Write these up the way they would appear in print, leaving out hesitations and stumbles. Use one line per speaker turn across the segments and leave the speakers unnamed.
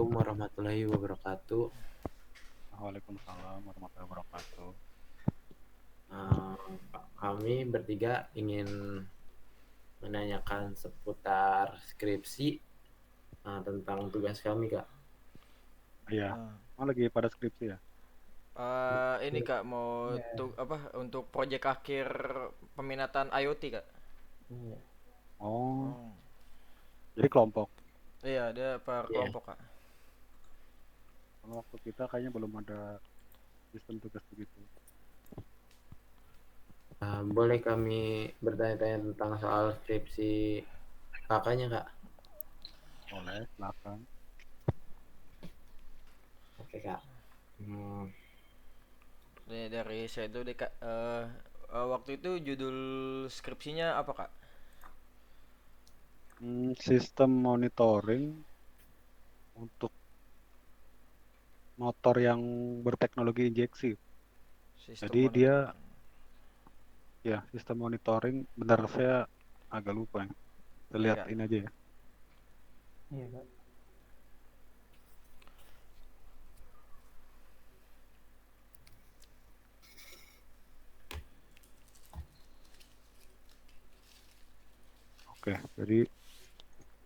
Assalamualaikum warahmatullahi wabarakatuh.
Waalaikumsalam warahmatullahi wabarakatuh.
Kami bertiga ingin menanyakan seputar skripsi tentang tugas kami, Kak.
Iya,
Ah.
lagi pada skripsi ya?
Ini Kak mau
Iya.
untuk proyek akhir peminatan IoT Kak.
Iya.
Oh,
Oh.
jadi kelompok.
Iya, dia per
Iya.
kelompok Kak.
Kalau waktu kita kayaknya belum ada sistem tugas begitu.
Boleh kami bertanya-tanya tentang soal skripsi kakaknya, Kak?
Boleh, silakan.
Oke, Kak. Hmm,
Nih dari saya dulu deh Kak. Waktu itu judul skripsinya apa Kak?
Sistem monitoring untuk motor yang berteknologi injeksi.
Sistem
Jadi dia,
monitoring.
ya, sistem monitoring, benar saya agak lupa ya. Kita
Iya
lihat
Kak.
ini aja ya.
Iya, Kak.
Oke, jadi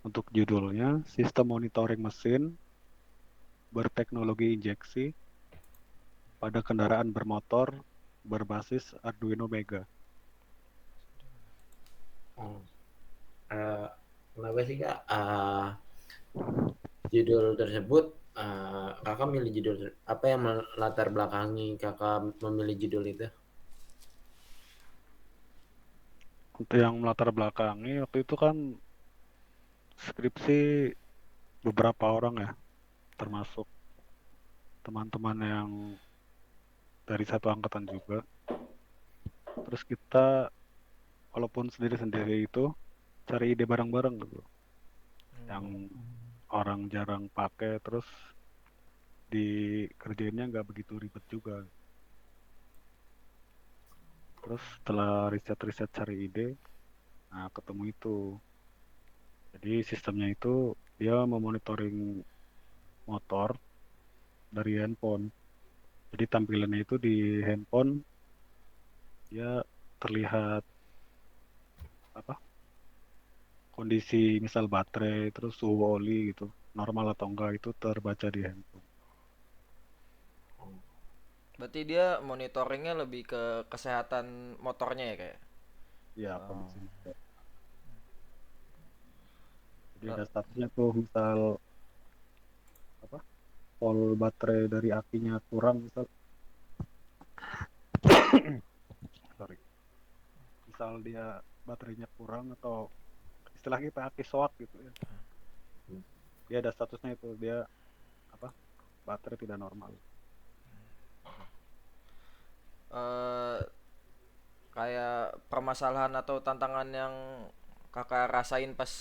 untuk judulnya, sistem monitoring mesin berteknologi injeksi pada kendaraan bermotor berbasis Arduino Mega.
Oh, kenapa sih, Kak? Judul tersebut, kakak milih judul apa yang melatar belakangi kakak memilih judul itu?
Untuk yang melatar belakangi waktu itu kan skripsi beberapa orang ya, termasuk teman-teman yang dari satu angkatan juga. Terus kita walaupun sendiri-sendiri itu cari ide bareng-bareng gitu, yang orang jarang pakai, terus dikerjainnya nggak begitu ribet juga. Terus setelah riset-riset cari ide, nah ketemu itu. Jadi sistemnya itu dia memonitoring motor dari handphone. Jadi tampilannya itu di handphone dia terlihat apa, kondisi misal baterai terus suhu oli gitu, normal atau enggak itu terbaca di handphone.
Berarti dia monitoringnya lebih ke kesehatan motornya ya kayak.
Ya
Oh.
kondisi motor. Jadi
Eh,
ada statusnya tuh misal apa, pol baterai dari akinya kurang misal, sorry, misal dia baterainya kurang atau istilah kita aki soak gitu ya, dia ada statusnya itu dia apa, baterai tidak normal.
eh, Kayak permasalahan atau tantangan yang kakak rasain pas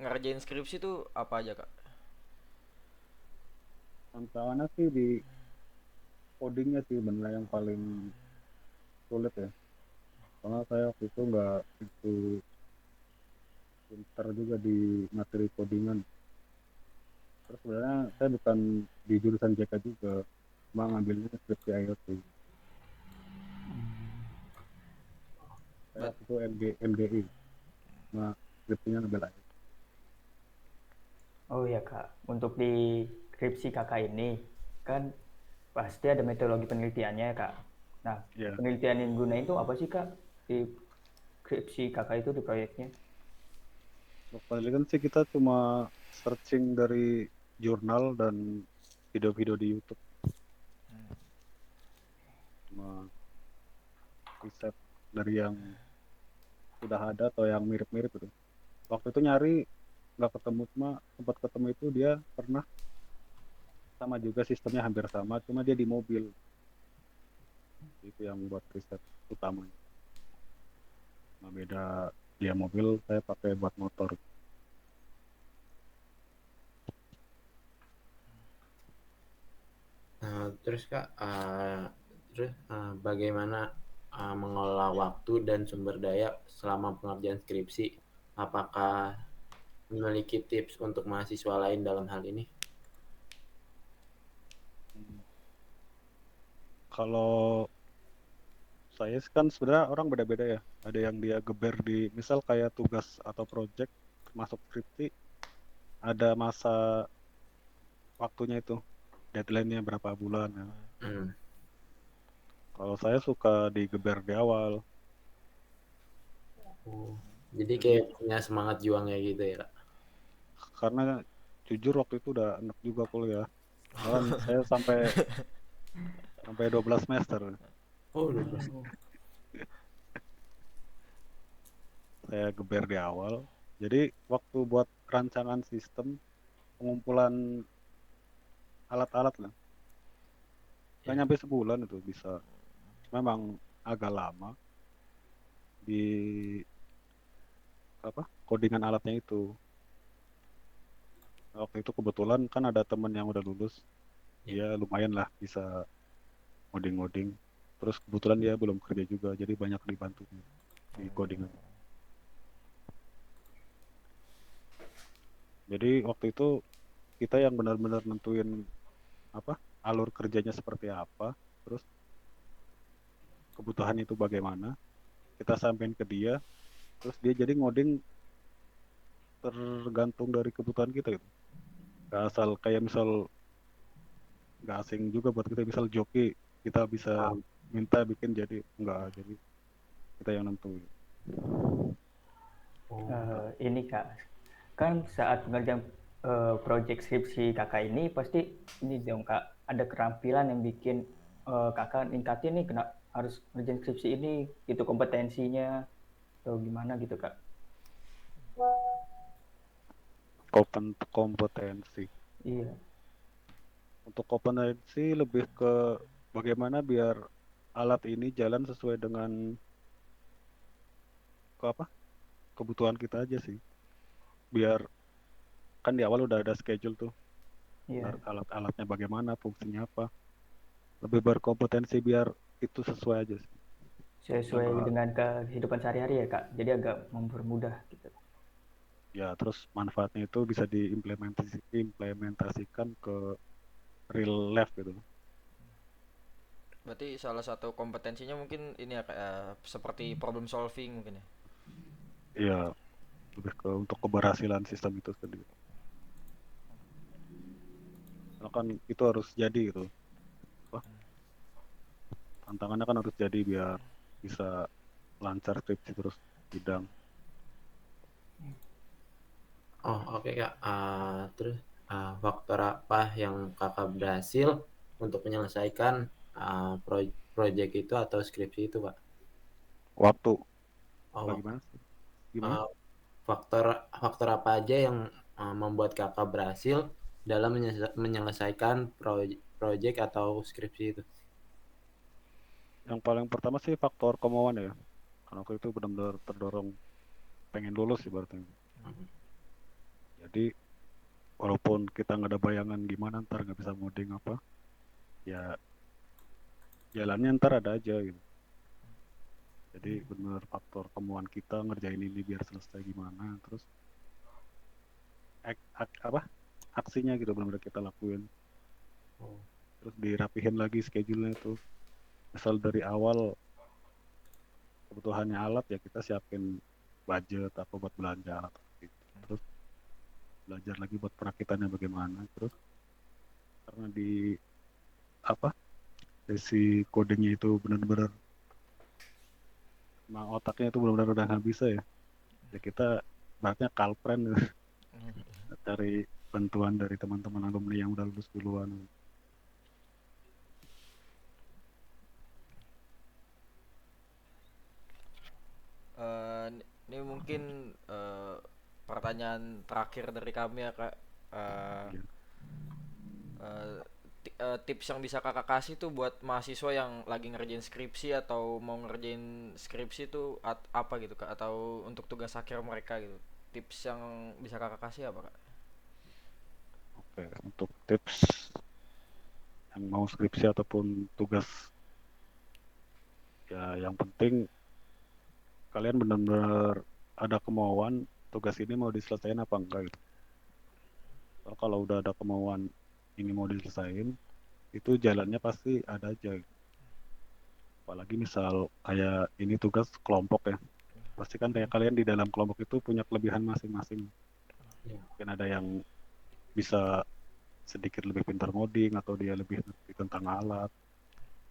ngerjain skripsi tuh apa aja kak?
Tantangannya sih di codingnya sih benar yang paling sulit ya, karena saya waktu itu nggak itu pinter juga di materi codingan. Terus sebenarnya saya bukan di jurusan JK juga, cuma ngambilnya skripsi IoT. Saya
Bet
waktu itu MGI, cuma skripsinya ngambil IoT.
Oh ya Kak, untuk di skripsi Kakak ini kan pasti ada metodologi penelitiannya ya Kak. Nah,
Ya,
penelitian yang guna itu apa sih Kak di skripsi Kakak itu di proyeknya?
untuk penelitian sih kita cuma searching dari jurnal dan video-video di YouTube, cuma riset dari yang sudah ada atau yang mirip-mirip gitu. Waktu itu nyari nggak ketemu, cuma sempat ketemu itu dia pernah sama juga, sistemnya hampir sama, cuma dia di mobil. Itu yang buat riset utamanya. Cuma beda, dia mobil, saya pakai buat motor.
Terus Kak, bagaimana mengelola waktu dan sumber daya selama pengerjaan skripsi? Apakah memiliki tips untuk mahasiswa lain dalam hal ini?
Kalau saya kan sebenarnya orang beda-beda ya. Ada yang dia geber di misal kayak tugas atau project masuk skripsi, ada masa waktunya itu, deadline-nya berapa bulan ya.
Hmm.
Kalau saya suka digeber di awal.
Oh. Jadi
Jadi
kayak punya semangat juangnya gitu ya, Kak?
karena jujur waktu itu udah enak juga kuliah. Kan saya sampai 12 semester.
Oh, 12.
Saya geber di awal. Jadi waktu buat rancangan sistem pengumpulan alat-alat lah, nggak
Ya.
nyampe sebulan itu bisa. Memang agak lama di apa codingan alatnya itu. Waktu itu kebetulan kan ada temen yang udah lulus,
Ya.
dia lumayan lah bisa ngoding-ngoding. Terus kebetulan dia belum kerja juga, jadi banyak dibantu di codingan. Jadi waktu itu kita yang benar-benar nentuin apa alur kerjanya seperti apa, terus kebutuhan itu bagaimana, kita sampein ke dia, terus dia jadi ngoding tergantung dari kebutuhan kita gitu. Gak asal kayak misal nggak asing juga buat kita, misal joki kita bisa minta bikin jadi enggak, jadi kita yang nentuin.
Oh.
Ini Kak, kan saat mengerjakan project skripsi kakak ini pasti ini dong Kak, ada keterampilan yang bikin kakak ningkatin nih, kena harus ngerjain skripsi ini, itu kompetensinya atau gimana gitu Kak?
Kompetensi
Iya.
untuk kompetensi lebih ke bagaimana biar alat ini jalan sesuai dengan ke apa kebutuhan kita aja sih, biar kan di awal udah ada schedule tuh,
Iya,
alat-alatnya bagaimana, fungsinya apa, lebih berkompetensi biar itu sesuai aja sih.
sesuai
Enggak,
dengan kehidupan sehari-hari ya Kak, jadi agak mempermudah gitu.
ya terus manfaatnya itu bisa diimplementasikan ke real life gitu.
Berarti salah satu kompetensinya mungkin ini ya kayak seperti problem solving mungkin ya.
Iya, lebih ke untuk keberhasilan sistem itu sendiri. Karena kan itu harus jadi gitu. Wah, tantangannya kan harus jadi biar bisa lancar skripsi terus sidang.
Oh, oke, Kak. Terus faktor apa yang Kakak berhasil untuk menyelesaikan proyek itu atau skripsi itu, Pak?
Waktu,
Oh,
bagaimana sih? Gimana?
uh, faktor faktor apa aja yang membuat Kakak berhasil dalam menyelesaikan proyek atau skripsi itu?
Yang paling pertama sih faktor kemauan ya. Karena aku itu benar-benar terdorong pengen lulus ibaratnya. Jadi walaupun kita nggak ada bayangan gimana ntar nggak bisa ngoding apa, ya jalannya ntar ada aja gitu. Jadi benar faktor kemauan kita ngerjain ini biar selesai gimana, terus apa aksinya gitu benar-benar kita lakuin.
Oh.
Terus dirapihin lagi schedule-nya itu. Misal dari awal kebutuhannya alat ya kita siapin budget apa buat belanja alat gitu. Terus belajar lagi buat perakitannya bagaimana. Terus karena di apa sesi codingnya itu benar-benar emang otaknya itu benar-benar udah nggak bisa ya. Ya kita bahasnya kalpren gitu. Cari bantuan dari teman-teman alumni yang udah lulus duluan.
Eh, ini mungkin pertanyaan terakhir dari kami ya Kak. Eh,
Ya.
Tips yang bisa kakak kasih tuh buat mahasiswa yang lagi ngerjain skripsi atau mau ngerjain skripsi tuh apa gitu Kak, atau untuk tugas akhir mereka gitu, tips yang bisa kakak kasih apa Kak?
Oke, untuk tips yang mau skripsi ataupun tugas, ya yang penting kalian benar-benar ada kemauan tugas ini mau diselesaikan apa enggak gitu. Soalnya kalau udah ada kemauan ini mau diselesain, itu jalannya pasti ada aja gitu. Apalagi misal kayak ini tugas kelompok ya. Pasti kan kayak kalian di dalam kelompok itu punya kelebihan masing-masing.
Iya.
Mungkin ada yang bisa sedikit lebih pintar ngoding atau dia lebih ngerti tentang alat,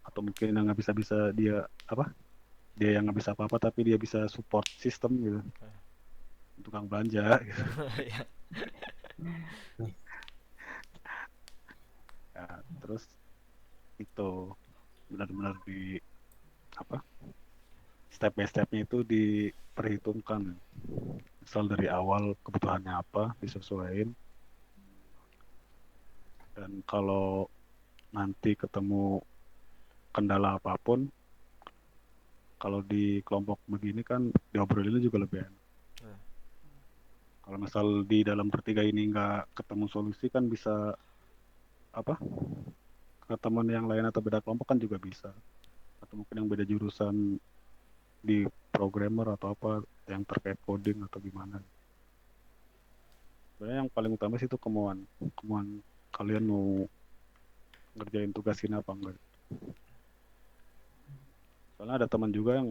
atau mungkin yang nggak bisa dia apa, dia yang nggak bisa apa-apa tapi dia bisa support sistem gitu, tukang belanja gitu.
Ya.
Ya, terus itu benar-benar di apa, step by stepnya itu diperhitungkan. Misal dari awal kebutuhannya apa disesuaikan, dan kalau nanti ketemu kendala apapun, kalau di kelompok begini kan diobrolin juga lebih enak.
Hmm.
Kalau misal di dalam bertiga ini nggak ketemu solusi kan bisa apa, ke teman yang lain atau beda kelompok kan juga bisa, atau mungkin yang beda jurusan di programmer atau apa yang terkait coding atau gimana. Sebenarnya yang paling utama sih itu kemauan kemauan kalian mau ngerjain tugas ini apa enggak. Soalnya ada teman juga yang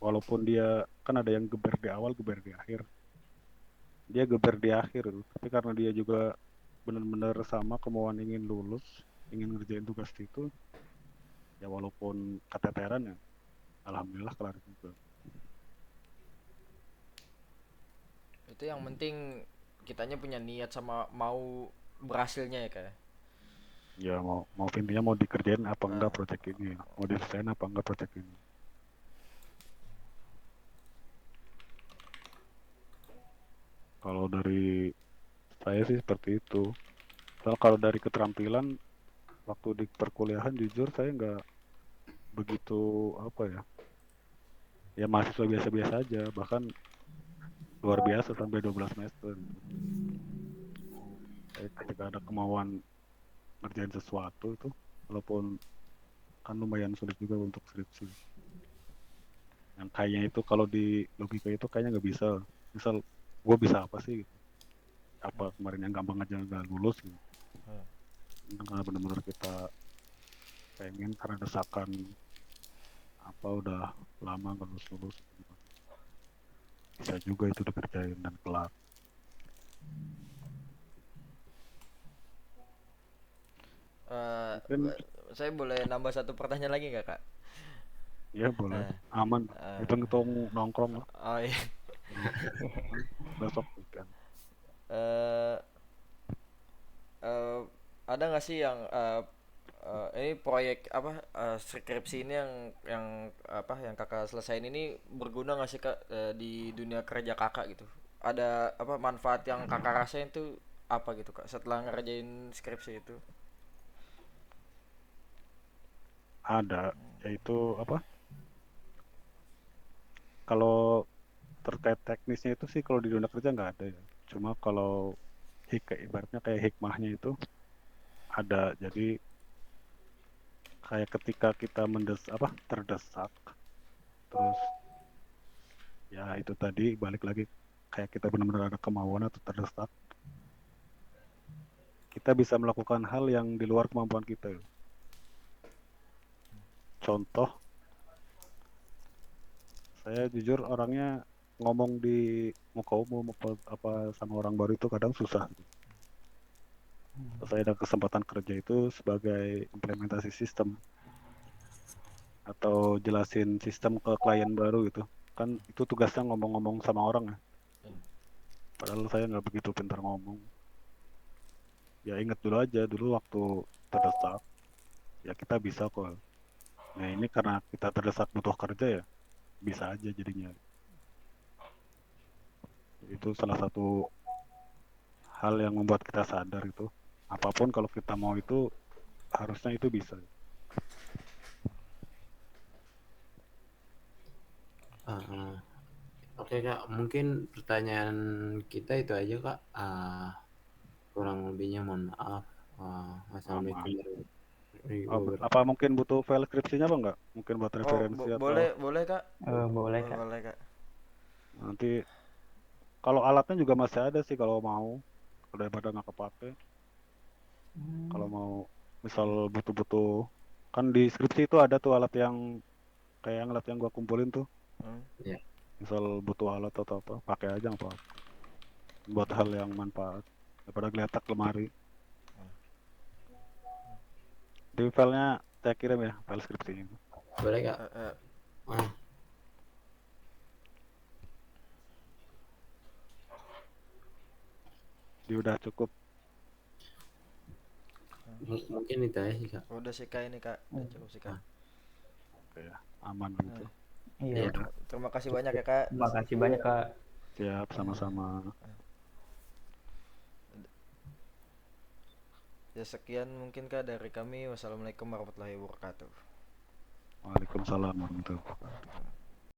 walaupun dia kan ada yang geber di awal geber di akhir, dia geber di akhir tuh. Tapi karena dia juga benar-benar sama kemauan ingin lulus, ingin ngerjain tugas itu, ya walaupun keteteran ya alhamdulillah kelar juga.
Itu yang penting kitanya punya niat sama mau berhasilnya ya kayak.
Ya mau mau intinya mau dikerjain apa enggak
Ah,
project ini, mau diselesain apa enggak project ini. Kalau dari saya sih seperti itu. Soal kalau dari keterampilan waktu di perkuliahan jujur saya nggak begitu apa ya, ya mahasiswa biasa-biasa aja, bahkan luar biasa sampai 12 semester gitu. Saya ketika ada kemauan ngerjain sesuatu itu, walaupun kan lumayan sulit juga untuk skripsi. Yang kayaknya itu kalau di logika itu kayaknya nggak bisa. Misal gue bisa apa sih? Gitu. Apa kemarin yang gampang aja nggak lulus gitu. Karena benar-benar kita pengen karena desakan apa udah lama nggak lulus-lulus. Bisa juga itu dikerjain dan kelar.
eh,
Mungkin
saya boleh nambah satu pertanyaan lagi nggak kak?
ya boleh,
Eh,
aman.
eh,
Hitung-hitung nongkrong lah.
oh iya.
Kan besok weekend.
Eh, eh, ada nggak sih yang ini proyek apa skripsi ini yang apa yang kakak selesain ini berguna nggak sih kak di dunia kerja kakak gitu? Ada apa manfaat yang kakak rasain tuh apa gitu kak setelah ngerjain skripsi itu?
Ada, yaitu apa? Kalau terkait teknisnya itu sih kalau di dunia kerja nggak ada ya. Cuma kalau ibaratnya kayak hikmahnya itu ada. Jadi kayak ketika kita terdesak, terus ya itu tadi balik lagi kayak kita benar-benar ada kemauan atau terdesak, kita bisa melakukan hal yang di luar kemampuan kita. Contoh, saya jujur orangnya ngomong di muka umum apa sama orang baru itu kadang susah. Saya ada kesempatan kerja itu sebagai implementasi sistem atau jelasin sistem ke klien baru gitu. Kan itu tugasnya ngomong-ngomong sama orang ya. Padahal saya nggak begitu pintar ngomong. Ya inget dulu aja dulu waktu terdesak, ya kita bisa kok. Nah ini karena kita terdesak butuh kerja ya bisa aja jadinya. Itu salah satu hal yang membuat kita sadar itu. Apapun kalau kita mau itu harusnya itu bisa.
Ah, ah. Oke kak, mungkin pertanyaan kita itu aja kak. Kurang lebihnya mohon maaf. Assalamualaikum
Aman.
warahmatullahi
Apa mungkin butuh file skripsinya apa enggak? Mungkin buat
Oh
referensi atau
boleh boleh kak.
Boleh kak.
Boleh kak.
nanti kalau alatnya juga masih ada sih kalau mau. Kalau daripada nggak kepake. Kalau mau misal butuh-butuh kan di skripsi itu ada tuh alat yang kayak ngeliat yang gua kumpulin tuh,
Ya.
misal butuh alat atau apa, pakai aja nggak apa-apa. Buat hal yang manfaat daripada geletak lemari. Di filenya saya kirim ya, file skripsinya.
Boleh Kak? Ah,
Dia udah cukup.
mungkin itu aja sih Kak.
Udah sih Kak ini Kak, udah cukup sih Kak.
Oke ya, aman gitu.
Iya.
Iya.
Udah,
Terima kasih banyak ya Kak.
Terima kasih banyak Kak.
siap sama-sama.
Ya sekian mungkin Kak dari kami. Wassalamualaikum warahmatullahi wabarakatuh.
Waalaikumsalam warahmatullahi wabarakatuh.